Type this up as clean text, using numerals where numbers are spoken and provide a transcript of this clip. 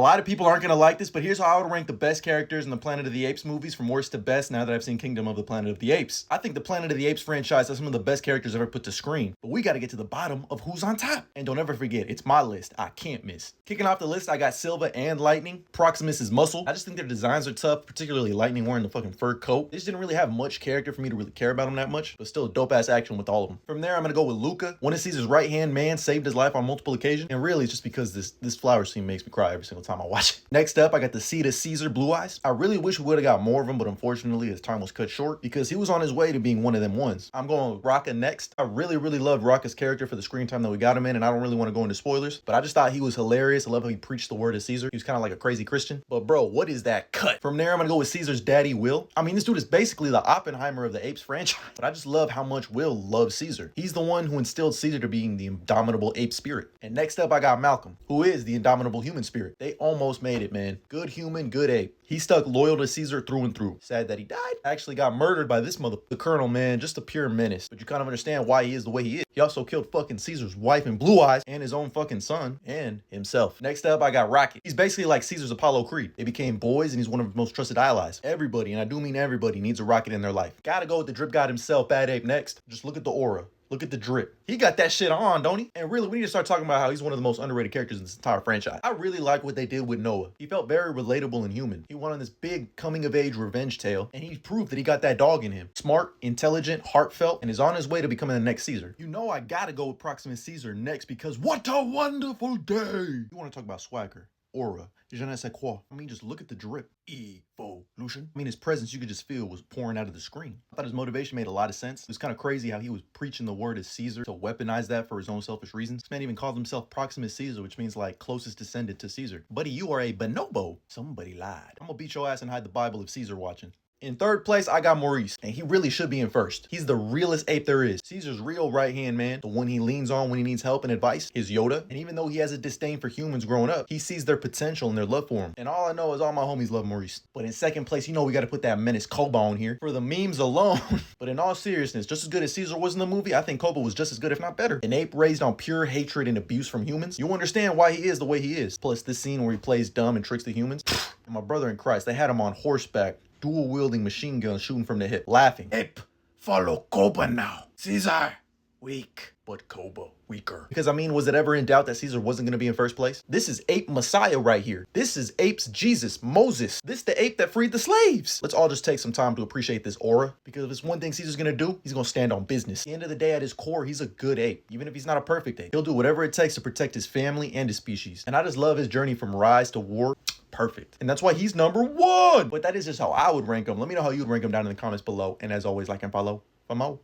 lot of people aren't gonna like this, but here's how I would rank the best characters in the Planet of the Apes movies from worst to best now that I've seen Kingdom of the Planet of the Apes. I think the Planet of the Apes franchise has some of the best characters ever put to screen, but we gotta get to the bottom of who's on top. And don't ever forget, it's my list. I can't miss. Kicking off the list, I got Silva and Lightning. Proximus is Muscle. I just think their designs are tough, particularly Lightning wearing the fucking fur coat. They just didn't really have much character for me to really care about them that much, but still dope ass action with all of them. From there, I'm gonna go with Luca. One of Caesar's right hand man, saved his life on multiple occasions, and really it's just because this flower scene makes me cry every single time I watch it. Next up, I got the Seed of Caesar, Blue Eyes. I really wish we would have got more of him, but unfortunately his time was cut short because he was on his way to being one of them ones. I'm going with Rocka next. I really loved Rocka's character for the screen time that we got him in, and I don't really want to go into spoilers, but I just thought he was hilarious. I love how he preached the word of Caesar. He was kind of like a crazy Christian, but bro, what is that cut? From there, I'm gonna go with Caesar's daddy, Will. I mean, this dude is basically the Oppenheimer of the Apes franchise, but I just love how much Will loves Caesar. He's the one who instilled Caesar to being the indomitable ape spirit. And next up, I got Malcolm, who is the indomitable human spirit. They almost made it, man. Good human, good ape. He stuck loyal to Caesar through and through. Sad that he died. Actually got murdered by this the Colonel, man. Just a pure menace. But you kind of understand why he is the way he is. He also killed fucking Caesar's wife and Blue Eyes and his own fucking son and himself. Next up, I got Rocket. He's basically like Caesar's Apollo Creed. They became boys and he's one of his most trusted allies. Everybody, and I do mean everybody, needs a rocket in their life. Gotta go with the drip god himself, Bad Ape next. Just look at the aura. Look at the drip. He got that shit on, don't he? And really, we need to start talking about how he's one of the most underrated characters in this entire franchise. I really like what they did with Noah. He felt very relatable and human. He went on this big coming-of-age revenge tale, and he proved that he got that dog in him. Smart, intelligent, heartfelt, and is on his way to becoming the next Caesar. You know I gotta go with Proximus Caesar next because what a wonderful day! You want to talk about swagger, aura, je ne sais quoi. I mean, just look at the drip. Evolution. I mean, his presence you could just feel was pouring out of the screen. I thought his motivation made a lot of sense. It was kind of crazy how he was preaching the word of Caesar to weaponize that for his own selfish reasons. This man even called himself Proximus Caesar, which means like closest descendant to Caesar. Buddy, you are a bonobo. Somebody lied. I'm gonna beat your ass and hide the Bible if Caesar watching. In third place, I got Maurice, and he really should be in first. He's the realest ape there is. Caesar's real right-hand man, the one he leans on when he needs help and advice, is Yoda. And even though he has a disdain for humans growing up, he sees their potential and their love for him. And all I know is all my homies love Maurice. But in second place, you know we gotta put that menace Koba on here for the memes alone. But in all seriousness, just as good as Caesar was in the movie, I think Koba was just as good, if not better. An ape raised on pure hatred and abuse from humans. You understand why he is the way he is. Plus this scene where he plays dumb and tricks the humans. And my brother in Christ, they had him on horseback, dual-wielding machine gun shooting from the hip, laughing. Ape, follow Koba now. Caesar, weak, but Koba weaker. Because I mean, was it ever in doubt that Caesar wasn't going to be in first place? This is Ape Messiah right here. This is Ape's Jesus, Moses. This the ape that freed the slaves. Let's all just take some time to appreciate this aura, because if it's one thing Caesar's going to do, he's going to stand on business. At the end of the day, at his core, he's a good ape. Even if he's not a perfect ape, he'll do whatever it takes to protect his family and his species. And I just love his journey from rise to war. Perfect. And that's why he's number one. But that is just how I would rank him. Let me know how you'd rank him down in the comments below. And as always, like and follow for more.